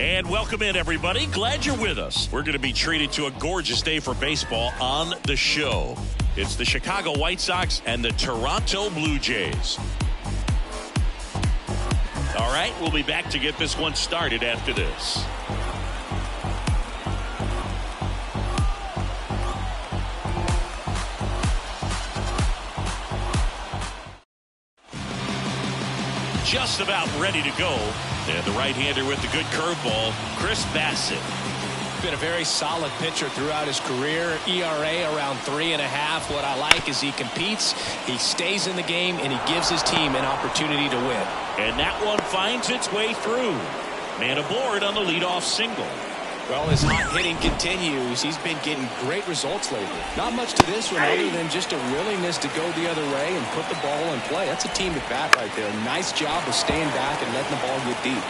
And welcome in, everybody. Glad you're with us. We're going to be treated to a gorgeous day for baseball on the show. It's the Chicago White Sox and the Toronto Blue Jays. All right, we'll be back to get this one started after this. Just about ready to go. And the right-hander with the good curveball, Chris Bassett. Been a very solid pitcher throughout his career. ERA around 3.5. What I like is he competes, he stays in the game, and he gives his team an opportunity to win. And that one finds its way through. Man aboard on the leadoff single. Well, his hot hitting continues. He's been getting great results lately. Not much to this one other than just a willingness to go the other way and put the ball in play. That's a team at bat right there. Nice job of staying back and letting the ball get deep.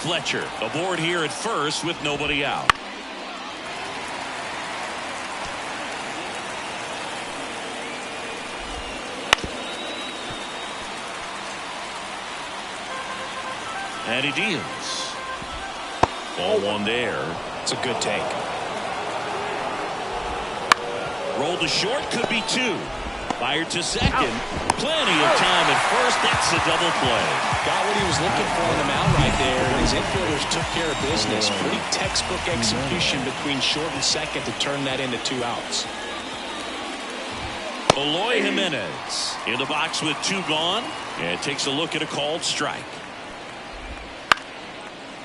Fletcher aboard here at first with nobody out. And he deals. Ball one there. It's a good take. Roll to short, could be two. Fired to second. Plenty of time at first. That's a double play. Got what he was looking for on the mound right there. And his infielders took care of business. Pretty textbook execution between short and second to turn that into 2 outs. Eloy Jimenez in the box with 2 gone. And takes a look at a called strike.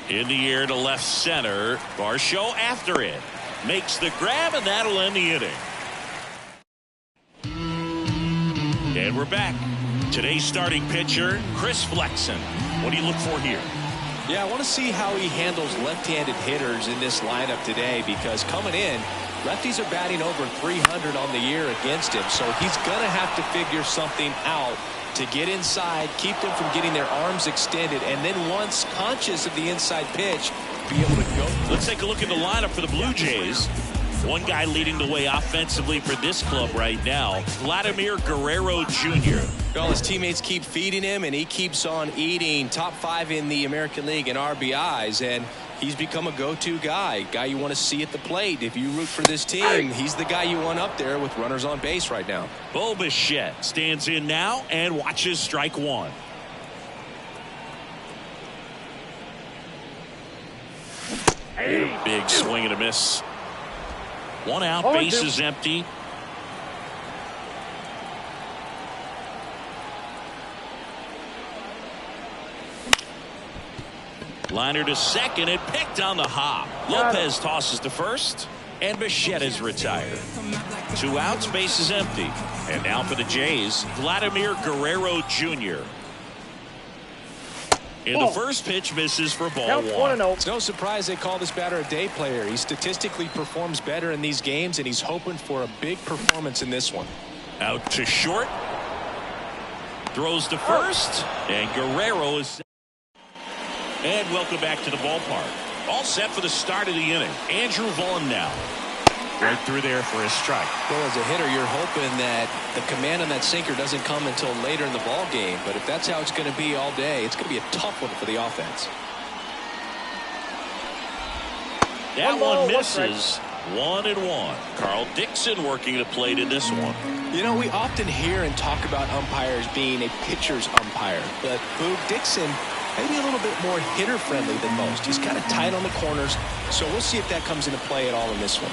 In the air to left center. Varsho after it. Makes the grab, and that'll end the inning. And we're back. Today's starting pitcher, Chris Flexen. What do you look for here? Yeah, I want to see how he handles left-handed hitters in this lineup today, because coming in, lefties are batting over 300 on the year against him. So he's going to have to figure something out to get inside, keep them from getting their arms extended, and then once conscious of the inside pitch, be able to go. Let's take a look at the lineup for the Blue Jays. One guy leading the way offensively for this club right now, Vladimir Guerrero Jr. Well, his teammates keep feeding him, and he keeps on eating. Top 5 in the American League in RBIs, and he's become a go-to guy you want to see at the plate. If you root for this team, he's the guy you want up there with runners on base right now. Bo Bichette stands in now and watches strike one. Big swing and a miss. 1 out, base is empty. Liner to second and picked on the hop. Lopez tosses to first, and Bichette is retired. 2 outs, base is empty. And now for the Jays, Vladimir Guerrero Jr. And the first pitch misses for ball 1. It's no surprise they call this batter a day player. He statistically performs better in these games, and he's hoping for a big performance in this one. Out to short. Throws to first, and Guerrero is. And welcome back to the ballpark. All set for the start of the inning. Andrew Vaughn now. Right through there for his strike. Well, as a hitter, you're hoping that the command on that sinker doesn't come until later in the ball game. But if that's how it's going to be all day, it's going to be a tough one for the offense. That one misses. 1-1. Carl Dixon working the plate in this one. You know, we often hear and talk about umpires being a pitcher's umpire. But Boog Dixon, maybe a little bit more hitter-friendly than most. He's kind of tight on the corners. So we'll see if that comes into play at all in this one.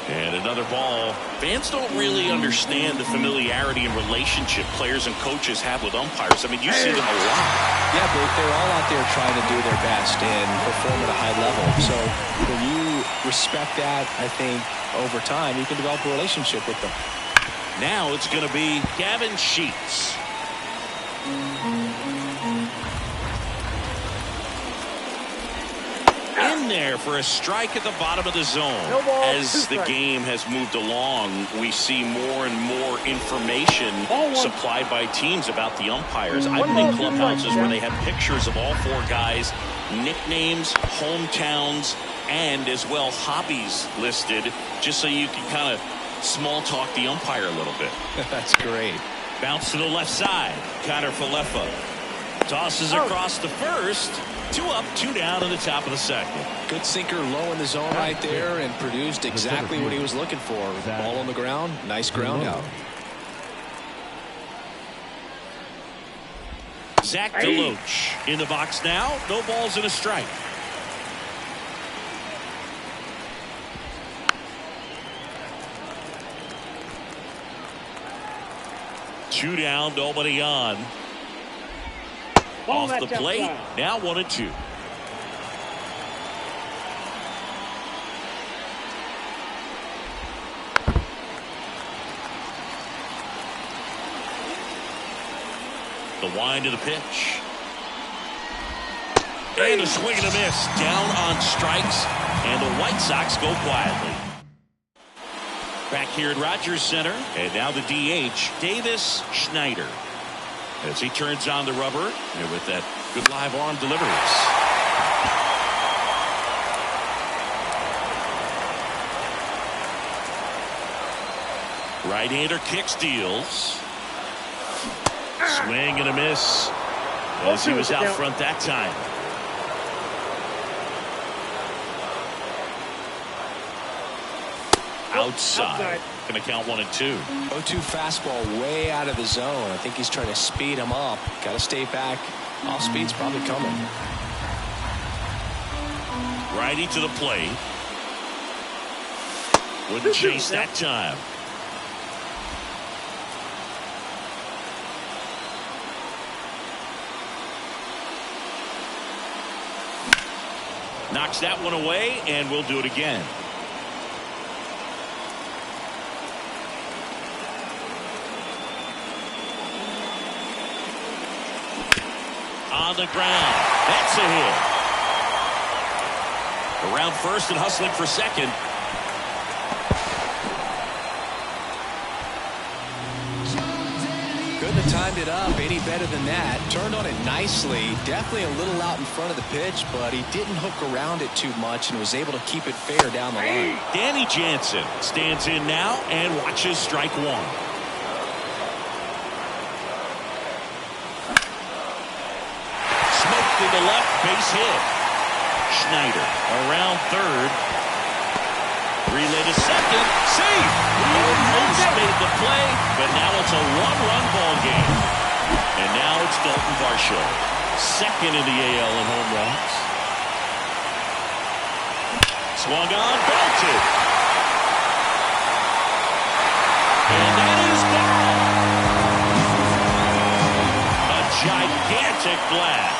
And another ball. Fans don't really understand the familiarity and relationship players and coaches have with umpires. I mean, you see them a lot. Yeah, but they're all out there trying to do their best and perform at a high level. So when you respect that, I think over time you can develop a relationship with them. Now it's going to be Gavin Sheets. In there for a strike at the bottom of the zone. As the game has moved along, we see more and more information supplied by teams about the umpires. I've been in clubhouses where they have pictures of all 4 guys nicknames, hometowns, and as well hobbies listed, just so you can kind of small talk the umpire a little bit. That's great. Bounce to the left side. Connor Falefa tosses across the first. 2 up, 2 down in the top of the second. Good sinker low in the zone right there and produced exactly what he was looking for. Ball on the ground. Nice ground out. Zach DeLoach in the box now. No balls and a strike. Two down, nobody on. Off the plate, now 1-2. The wind of the pitch. And a swing and a miss. Down on strikes, and the White Sox go quietly. Back here at Rogers Center, and now the DH, Davis Schneider. As he turns on the rubber and with that good live arm deliveries. Right-hander kick steals. Swing and a miss as he was out front that time. Outside. Going to count 1 and 2. 0-2 fastball way out of the zone. I think he's trying to speed him up. Got to stay back. Off speed's probably coming. Righty to the plate. Wouldn't chase that time. Knocks that one away, and we'll do it again. On the ground. That's a hit. Around first and hustling for second. Couldn't have timed it up any better than that. Turned on it nicely. Definitely a little out in front of the pitch, but he didn't hook around it too much and was able to keep it fair down the line. Danny Jansen stands in now and watches strike 1. To the left, base hit. Schneider around third. Relay to second. Safe. Almost made the play, but now it's a 1-run ball game. And now it's Dalton Varsho, second in the AL in home runs. Swung on, belted. And that is gone. A gigantic blast.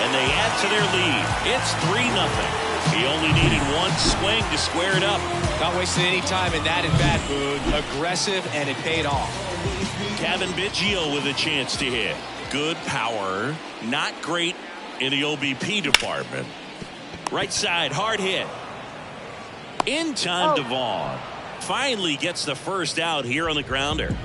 And they add to their lead. It's 3-0. He only needed one swing to square it up. Not wasting any time in that at-bat, Boone. Aggressive, and it paid off. Kevin Biggio with a chance to hit. Good power. Not great in the OBP department. Right side, hard hit. In time to Vaughn. Finally gets the first out here on the grounder.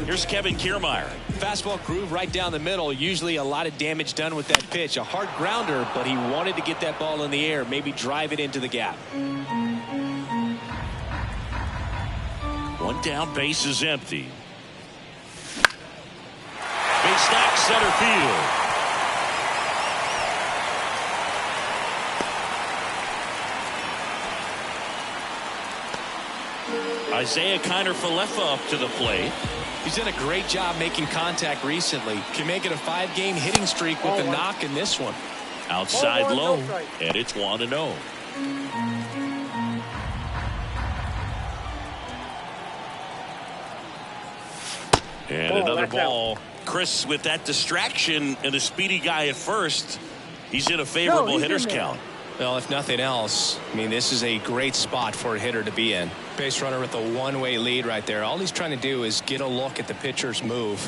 Here's Kevin Kiermaier. Fastball groove right down the middle. Usually a lot of damage done with that pitch. A hard grounder, but he wanted to get that ball in the air, maybe drive it into the gap. One down, base is empty. Base knock, center field. Isaiah Kiner-Falefa up to the plate. He's done a great job making contact recently. Can make it a 5-game hitting streak with the knock in this one. Outside low, and it's 1-0. And another ball. Chris, with that distraction and a speedy guy at first, he's in a favorable hitter's count. Well, if nothing else, I mean, this is a great spot for a hitter to be in. Base runner with a one-way lead right there. All he's trying to do is get a look at the pitcher's move.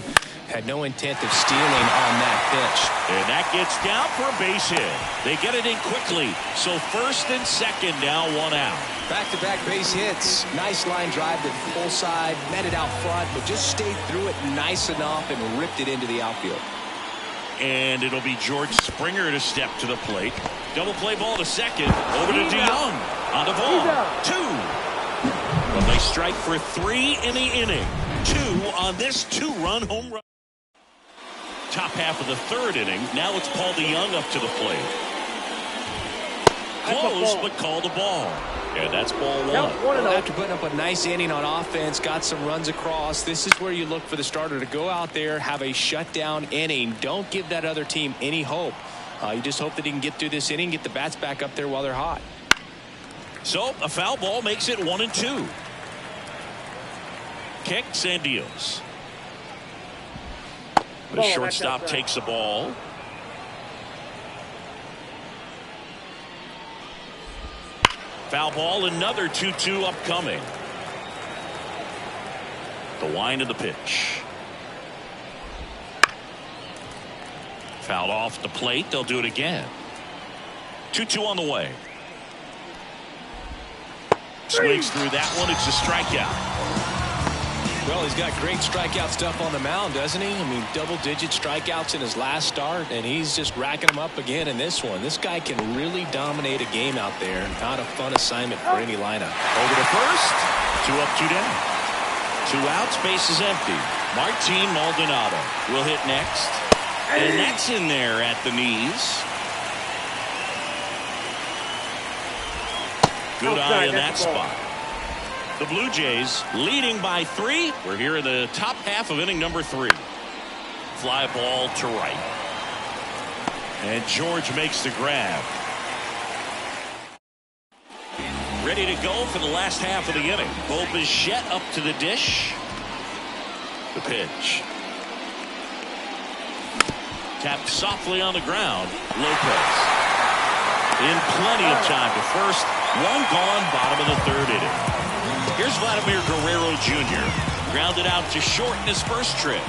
Had no intent of stealing on that pitch. And that gets down for a base hit. They get it in quickly. So first and second now, 1 out. Back-to-back base hits. Nice line drive to the full side. Met it out front, but just stayed through it nice enough and ripped it into the outfield. and it'll be George Springer to step to the plate. Double play ball to second. Over to DeYoung on the ball. 2. Well, they strike for 3 in the inning. 2 on this 2-run home run. Top half of the 3rd inning. Now it's Paul DeYoung up to the plate. Close, but called a ball. And that's ball 1. Well, after putting up a nice inning on offense, got some runs across, this is where you look for the starter to go out there, have a shutdown inning. Don't give that other team any hope. You just hope that he can get through this inning, get the bats back up there while they're hot. So a foul ball makes it 1-2. Kicks and deals. The shortstop takes the ball. Foul ball, another 2-2 upcoming. The wind of the pitch. Fouled off the plate. They'll do it again. 2-2 on the way. Swings through that one. It's a strikeout. Well, he's got great strikeout stuff on the mound, doesn't he? I mean, double-digit strikeouts in his last start, and he's just racking them up again in this one. This guy can really dominate a game out there. Not a fun assignment for any lineup. Over to first. 2 up, 2 down. 2 outs, base is empty. Martin Maldonado will hit next. And that's in there at the knees. Good eye in that spot. The Blue Jays leading by 3. We're here in the top half of inning number 3. Fly ball to right. And George makes the grab. Ready to go for the last half of the inning. Bo Bichette up to the dish. The pitch. Tapped softly on the ground. Lopez. In plenty of time to first. 1 gone, bottom of the 3rd inning. Here's Vladimir Guerrero Jr. Grounded out to short in his first trip.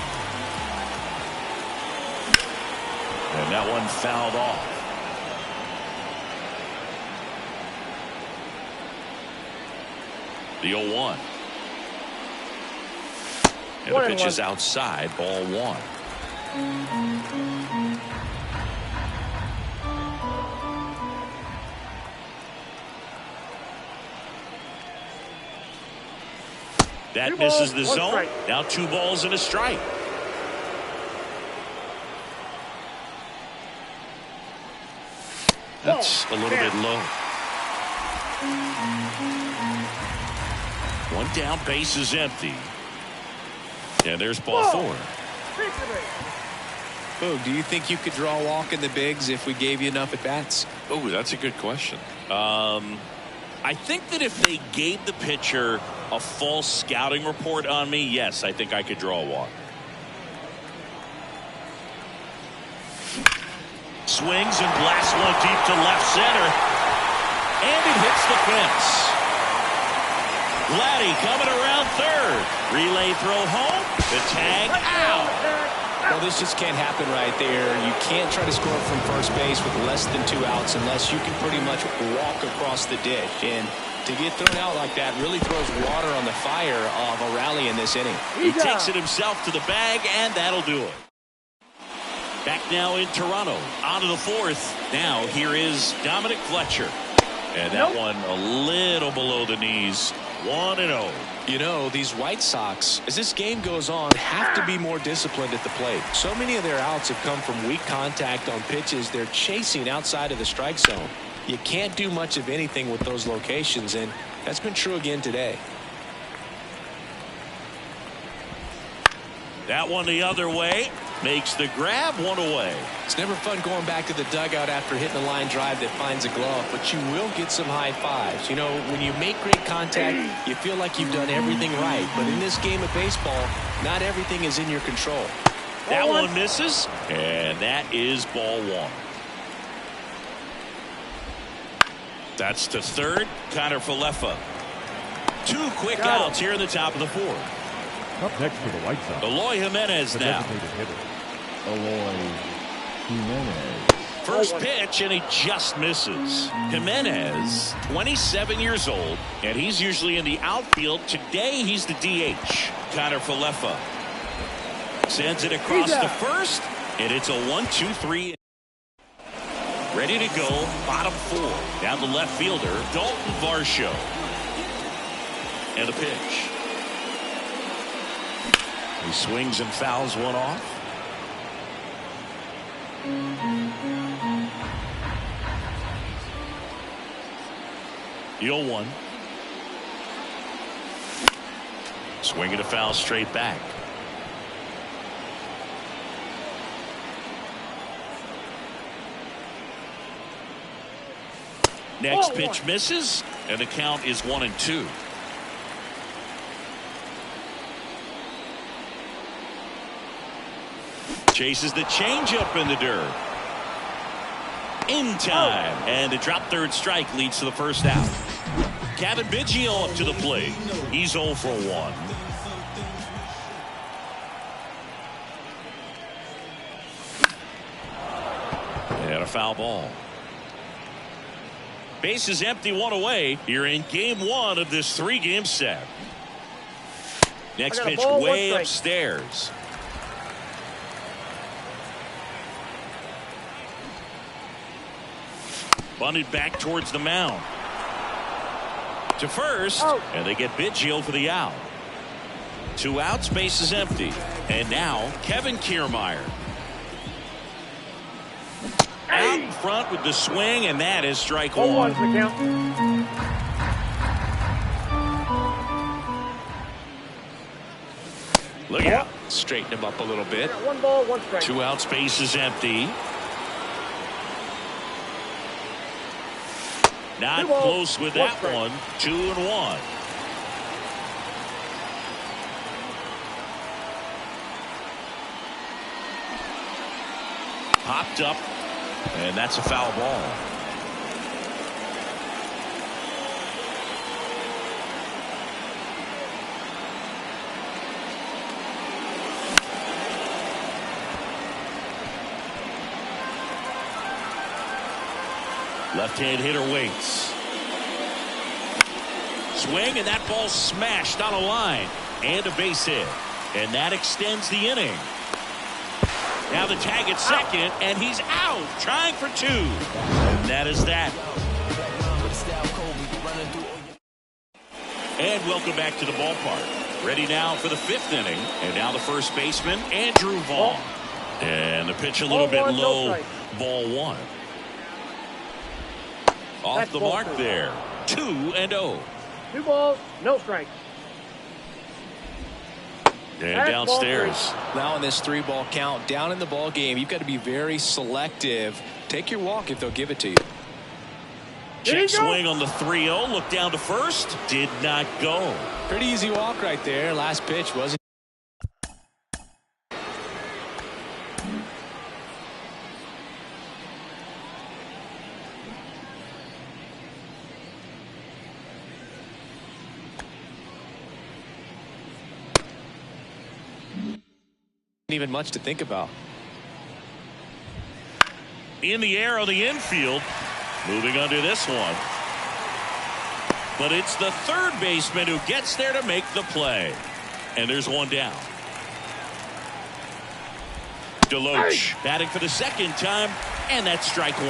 And that one fouled off. The 0-1. And the pitch is outside, ball 1. That misses the zone. Strike. Now 2 balls and a strike. That's a little bit low. 1 down, base is empty. And there's ball 4. Oh, do you think you could draw a walk in the bigs if we gave you enough at bats? Oh, that's a good question. I think that if they gave the pitcher a false scouting report on me, yes, I think I could draw a walk. Swings and blasts one deep to left center. And it hits the fence. Vladdy coming around 3rd. Relay throw home. The tag out. Well, this just can't happen right there. You can't try to score from first base with less than 2 outs unless you can pretty much walk across the dish. And to get thrown out like that really throws water on the fire of a rally in this inning. He takes it himself to the bag, and that'll do it. Back now in Toronto. On to the 4th. Now here is Dominic Fletcher. And that one a little below the knees. 1-0. You know, these White Sox, as this game goes on, have to be more disciplined at the plate. So many of their outs have come from weak contact on pitches they're chasing outside of the strike zone. You can't do much of anything with those locations, and that's been true again today. That one the other way. Makes the grab, 1 away. It's never fun going back to the dugout after hitting a line drive that finds a glove, but you will get some high fives. You know, when you make great contact, you feel like you've done everything right. But in this game of baseball, not everything is in your control. That one misses, and that is ball 1. That's to 3rd. Connor Falefa. 2 quick outs here in the top of the 4th. Up next for the White Sox, Eloy Jimenez now. Eloy Jimenez. First pitch, and he just misses. Jimenez, 27 years old, and he's usually in the outfield. Today, he's the DH. Connor Falefa sends it across to first, And it's a 1-2-3. Ready to go. Bottom 4. Down the left fielder, Dalton Varsho. And the pitch. He swings and fouls one off. The 0-1. Swinging a foul straight back. Next pitch misses, and the count is 1-2. Chases the changeup in the dirt. In time, and the drop third strike leads to the first out. Kevin Biggio up to the plate. He's 0 for 1. And a foul ball. Base is empty, 1 away. You're in game 1 of this 3-game set. Next pitch way upstairs. Bunted back towards the mound. To first, and they get Biggio for the out. 2 outs, base is empty. And now Kevin Kiermaier. Out in front with the swing, and that is strike 1. Look out. Straighten him up a little bit. 1 ball, 1 strike. 2 outs, base is empty. Not close with that one. 2-1. Popped up, and that's a foul ball. Left-hand hitter waits. Swing, and that ball smashed on a line. And a base hit. And that extends the inning. Now the tag at second, and he's out, trying for 2. And that is that. And welcome back to the ballpark. Ready now for the 5th inning. And now the first baseman, Andrew Vaughn. And the pitch a little bit low. Ball 1. Off the mark there. 2-0. 2 balls, no strikes. And downstairs. Now in this 3-ball count, down in the ball game, you've got to be very selective. Take your walk if they'll give it to you. Check swing on the 3-0. Look down to first. Did not go. Pretty easy walk right there. Last pitch wasn't. Even much to think about. In the air on the infield. Moving under this one. But it's the third baseman who gets there to make the play. And there's one down. Deloach batting for the second time, and that's strike 1.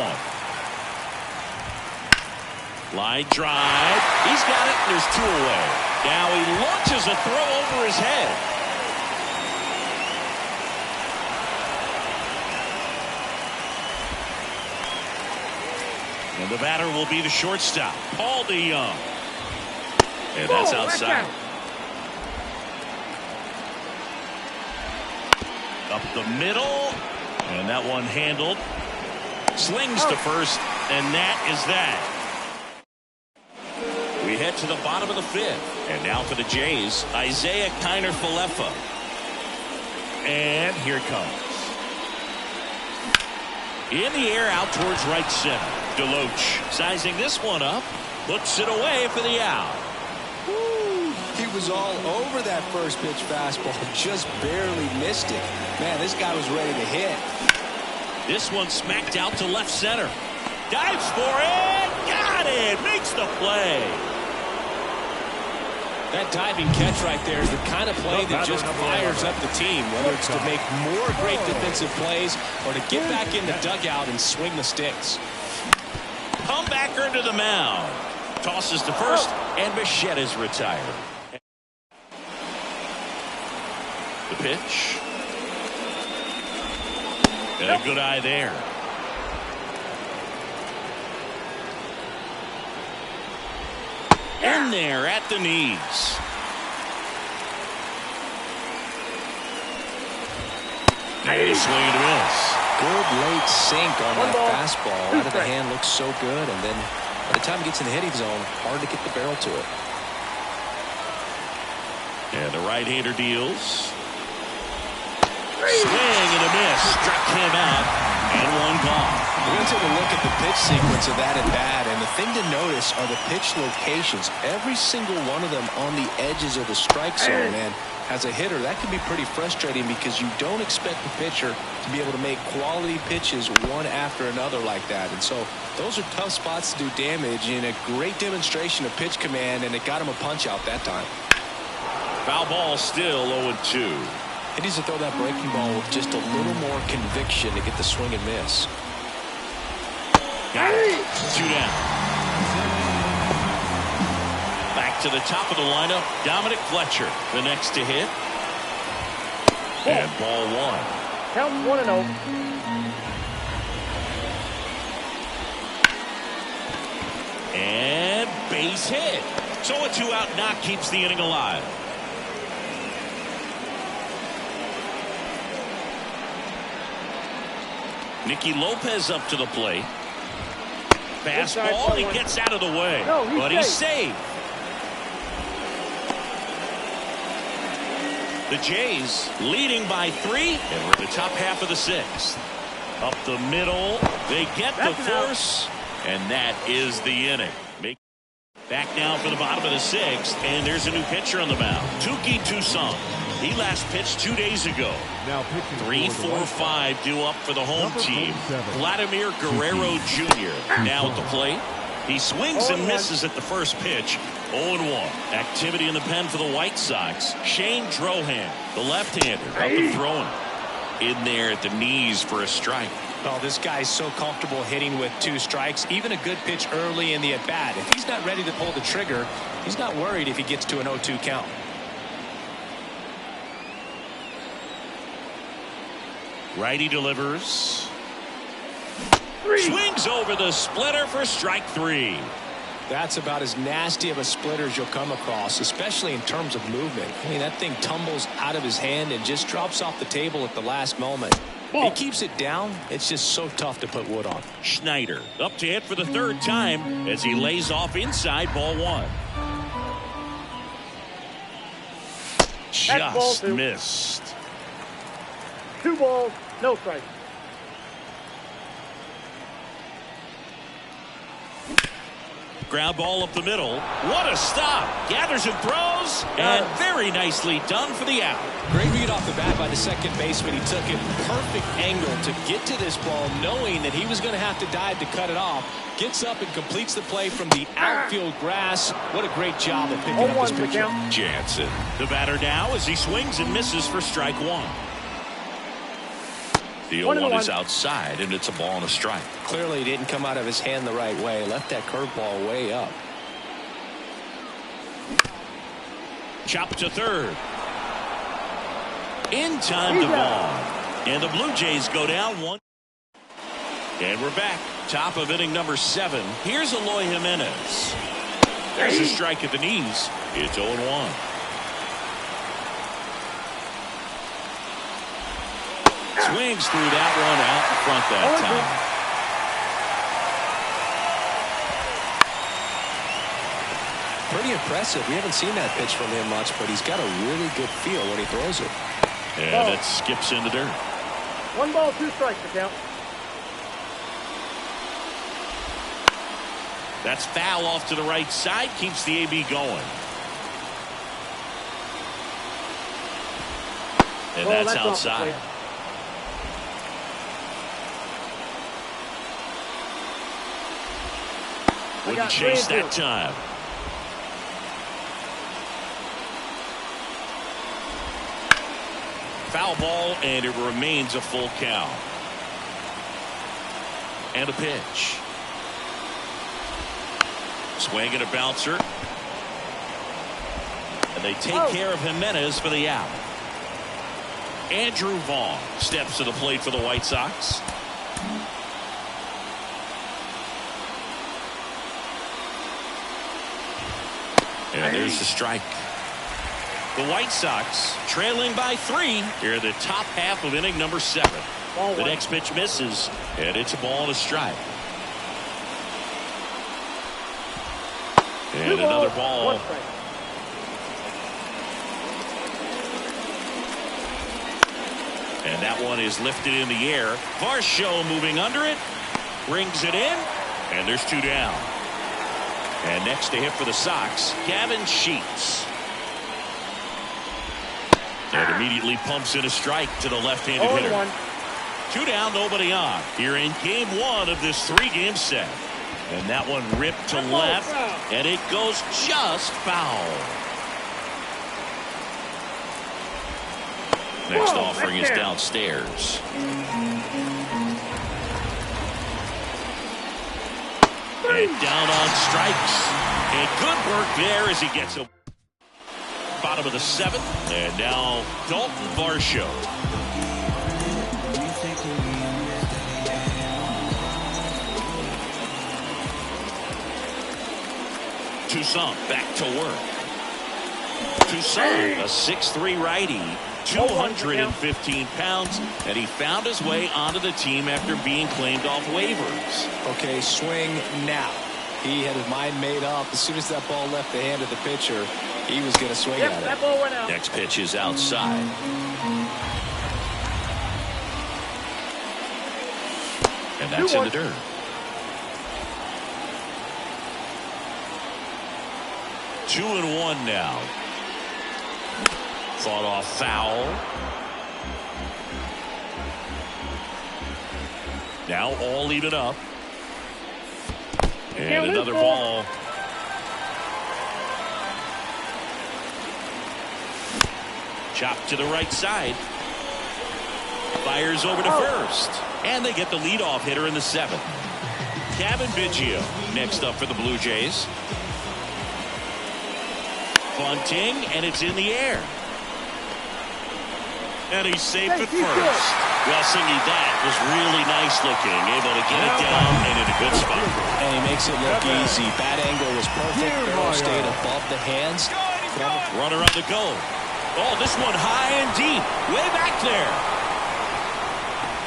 Line drive. He's got it, and there's 2 away. Now he launches a throw over his head. And the batter will be the shortstop, Paul DeYoung. And that's outside. Up the middle. And that one handled. Slings to first. And that is that. We head to the bottom of the 5th. And now for the Jays, Isaiah Kiner-Falefa. And here it comes. In the air out towards right center. Deloach sizing this one up. Puts it away for the out. Woo, he was all over that first pitch fastball. Just barely missed it. Man, this guy was ready to hit. This one smacked out to left center. Dives for it. Got it. Makes the play. That diving catch right there is the kind of play that just fires up the team, whether it's to make more great defensive plays or to get back in the dugout and swing the sticks. Comebacker to the mound. Tosses to first, and Bichette is retired. The pitch. And a good eye there. In there at the knees. And a swing and a miss. Good late sink on that fastball. Out of the hand, looks so good, and then by the time it gets in the hitting zone, hard to get the barrel to it. And the right-hander deals. Swing and a miss. Struck him out, and one gone. We're going to take a look at the pitch sequence of that at bat, and the thing to notice are the pitch locations. Every single one of them on the edges of the strike zone, and as a hitter, that can be pretty frustrating because you don't expect the pitcher to be able to make quality pitches one after another like that. And so those are tough spots to do damage, and a great demonstration of pitch command, and it got him a punch out that time. Foul ball still 0-2. He needs to throw that breaking ball with just a little more conviction to get the swing and miss. Got it. 2 down. Back to the top of the lineup, Dominic Fletcher, the next to hit. And ball 1. Count 1-0. And base hit. So a 2-out knock keeps the inning alive. Nicky Lopez up to the plate. Fastball, he gets out of the way, but he's safe. The Jays leading by 3, and we're in the top half of the 6th. Up the middle, they get the force, and that is the inning. Back now for the bottom of the 6th, and there's a new pitcher on the mound, Touki Toussaint. He last pitched 2 days ago. Now pitching 3-4-5 due up for the home team. Vladimir Guerrero Jr. now at the plate. He swings and misses at the first pitch. 0-1. Activity in the pen for the White Sox. Shane Drohan, the left-hander, up and throwing. In there at the knees for a strike. Oh, this guy's so comfortable hitting with 2 strikes. Even a good pitch early in the at-bat. If he's not ready to pull the trigger, he's not worried if he gets to an 0-2 count. Righty delivers. Swings over the splitter for strike 3. That's about as nasty of a splitter as you'll come across, especially in terms of movement. I mean, that thing tumbles out of his hand and just drops off the table at the last moment. He keeps it down. It's just so tough to put wood on. Schneider up to hit for the 3rd time as he lays off inside ball 1. Just missed. 2 balls, no strikes. Ground ball up the middle. What a stop. Gathers and throws. And very nicely done for the out. Great read off the bat by the second baseman. He took a perfect angle to get to this ball, knowing that he was going to have to dive to cut it off. Gets up and completes the play from the outfield grass. What a great job of picking up this pitcher. Jansen, the batter now as he swings and misses for strike 1. The 0-1 is outside, and it's a ball and a strike. Clearly didn't come out of his hand the right way. Left that curveball way up. Chop to 3rd. In time to Vaughn. And the Blue Jays go down 1. And we're back. Top of inning number 7. Here's Eloy Jimenez. There's a strike at the knees. It's 0-1. Swings through that one out in front that time. Pretty impressive. We haven't seen that pitch from him much, but he's got a really good feel when he throws it. And it skips in the dirt. 1 ball, 2 strikes to count. That's foul off to the right side. Keeps the AB going. And that's outside. Wouldn't chase that time. Foul ball, and it remains a full count. And a pitch. Swing and a bouncer. And they take care of Jimenez for the out. Andrew Vaughn steps to the plate for the White Sox. And there's the strike. The White Sox trailing by 3 here in the top half of inning number 7. The next pitch misses, and it's a ball and a strike. And another ball. And that one is lifted in the air. Varsho moving under it, brings it in, and there's 2 down. And next to hit for the Sox, Gavin Sheets. And immediately pumps in a strike to the left-handed hitter. 2 down, nobody on. Here in game 1 of this 3-game set. And that one ripped to left, and it goes just foul. Next offering is downstairs. And down on strikes. And good work there as he gets a bottom of the 7th. And now Dalton Varsho. Toussaint back to work. Toussaint, a 6'3" righty, 215 pounds, and he found his way onto the team after being claimed off waivers. Okay, swing now. He had his mind made up. As soon as that ball left the hand of the pitcher, he was going to swing at it. That ball went out. Next pitch is outside. And that's in the dirt. 2-1 now. Fought off foul. Now all even up. And another ball. Chopped to the right side. Fires over to first. And they get the leadoff hitter in the 7th. Kevin Biggio next up for the Blue Jays. Bunting, and it's in the air. And he's safe at first. Well, Singy, that was really nice looking. Able to get it down and in a good spot. And he makes it look easy. Bat angle was perfect. Barrel stayed above the hands. Runner on the go. Oh, this one high and deep. Way back there.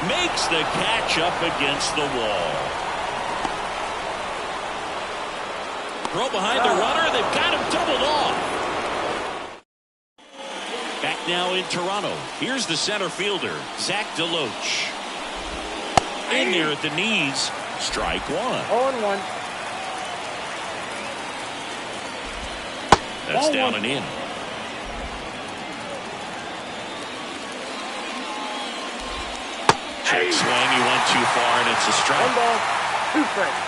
Makes the catch up against the wall. Throw behind the runner. They've got him doubled off. Back now in Toronto. Here's the center fielder, Zach DeLoach. In there at the knees. Strike 1. 0-1. That's down and in. Check swing. He went too far, and it's a strike. 1 ball, 2 strikes.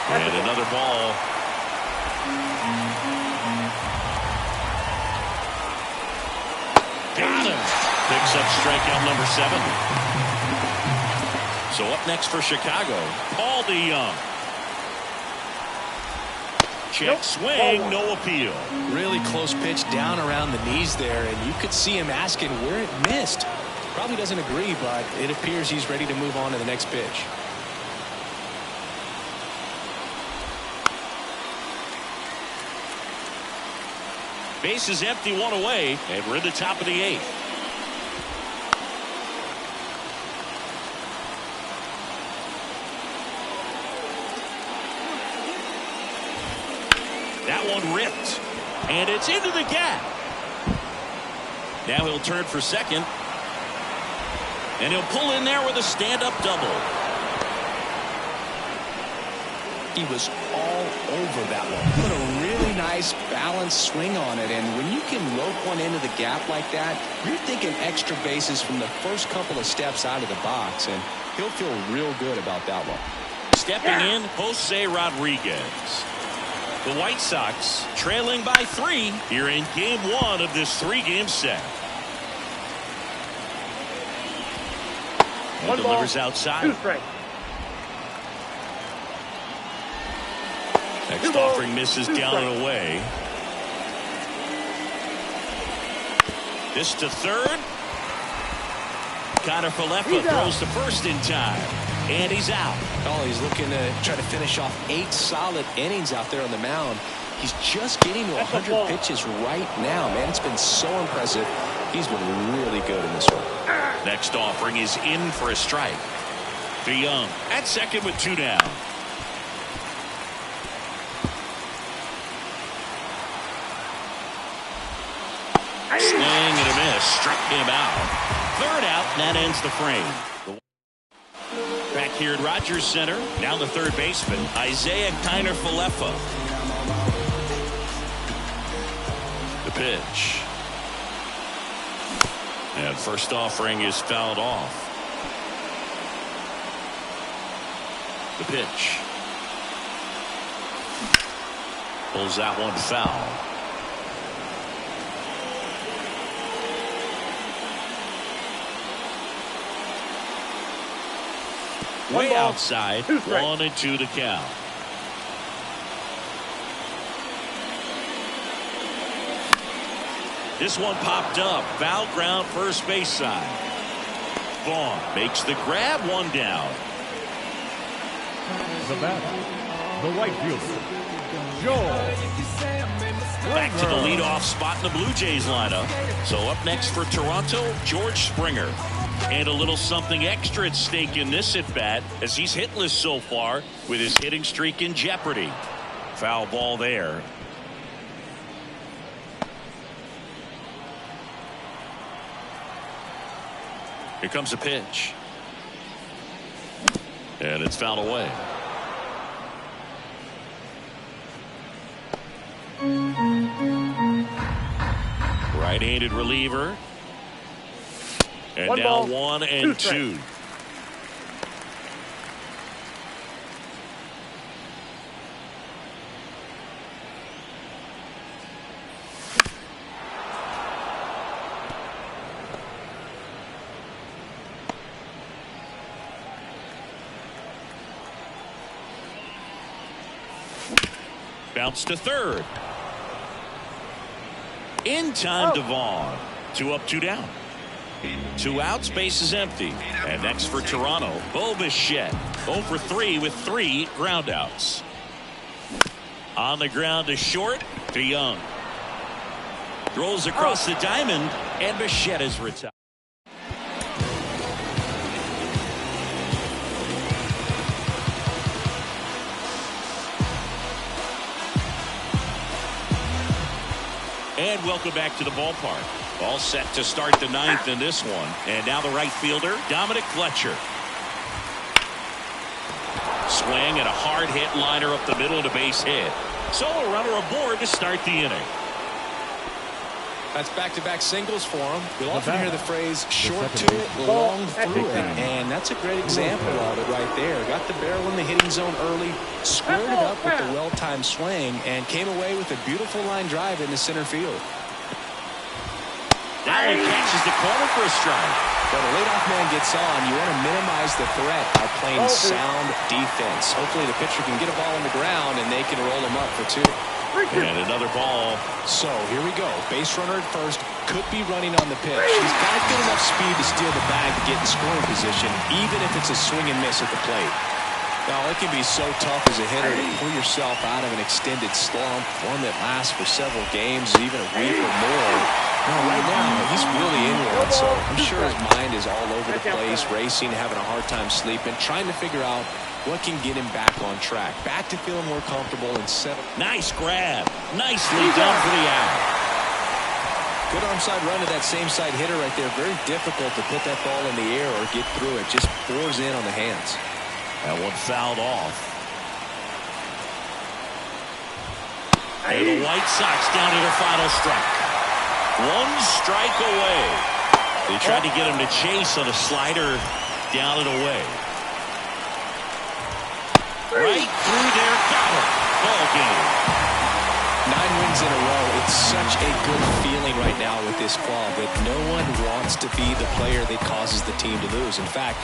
And another ball. Got him. Picks up strikeout number 7. So up next for Chicago, Paul DeYoung. Check swing, no appeal. Really close pitch down around the knees there, and you could see him asking where it missed. Probably doesn't agree, but it appears he's ready to move on to the next pitch. Base is empty, 1 away, and we're in the top of the 8th. That one ripped, and it's into the gap. Now he'll turn for second, and he'll pull in there with a stand-up double. He was all over that one. Put a really nice balanced swing on it, and when you can rope one into the gap like that, you're thinking extra bases from the first couple of steps out of the box, and he'll feel real good about that one. Stepping in, Jose Rodriguez. The White Sox trailing by 3 here in game 1 of this 3-game set. And delivers outside. 2 strikes. Next offering misses down and away. This to third. Connor Falefa throws to first in time. And he's out. Oh, he's looking to try to finish off 8 solid innings out there on the mound. He's just getting to 100 pitches right now, man. It's been so impressive. He's been really good in this one. Next offering is in for a strike. DeYoung at second with 2 down. Swing and a miss. Struck him out. Third out, and that ends the frame. Back here at Rogers Center, now the third baseman, Isaiah Kiner Falefa. The pitch. And first offering is fouled off. The pitch. Pulls that one foul. Way outside, 1-2 the count. This one popped up, foul ground first base side. Vaughn makes the grab, 1 down. The batter, the right fielder, Joel. Back to the leadoff spot in the Blue Jays lineup. So up next for Toronto, George Springer. And a little something extra at stake in this at-bat as he's hitless so far with his hitting streak in jeopardy. Foul ball there. Here comes a pitch. And it's fouled away. Right-handed reliever. And now 1-2. Bounce to third. In time to Vaughn. 2 up, 2 down. 2 outs, base is empty. And next for Toronto, Bo Bichette. 0 for 3 with 3 groundouts. On the ground to short, DeYoung. Throws across the diamond, and Bichette is retired. And welcome back to the ballpark. All set to start the 9th in this one. And now the right fielder, Dominic Fletcher. Swing and a hard hit liner up the middle to base hit. So a runner aboard to start the inning. That's back-to-back singles for him. You'll often hear the phrase short to it, long through it. And that's a great example of it right there. Got the barrel in the hitting zone early, squared it up with the well-timed swing, and came away with a beautiful line drive into center field. Now he catches the corner for a strike. When a leadoff man gets on, you want to minimize the threat by playing sound defense. Hopefully the pitcher can get a ball on the ground and they can roll him up for 2. And another ball. So here we go. Base runner at first. Could be running on the pitch. He's got good enough speed to steal the bag to get in scoring position, even if it's a swing and miss at the plate. Now, it can be so tough as a hitter to pull yourself out of an extended slump, one that lasts for several games, even a week or more. Now, right now, he's really in one, so I'm sure his mind is all over the place, racing, having a hard time sleeping, trying to figure out what can get him back on track, back to feeling more comfortable and settle. Nice grab. Nicely done for the out. Good onside run to that same side hitter right there. Very difficult to put that ball in the air or get through it. Just pours in on the hands. That one fouled off. And the White Sox down to their final strike. 1 strike away. They tried to get him to chase on a slider down and away. Right through there, got him. Ball game. wins in a row. It's such a good feeling right now with this club that no one wants to be the player that causes the team to lose. In fact,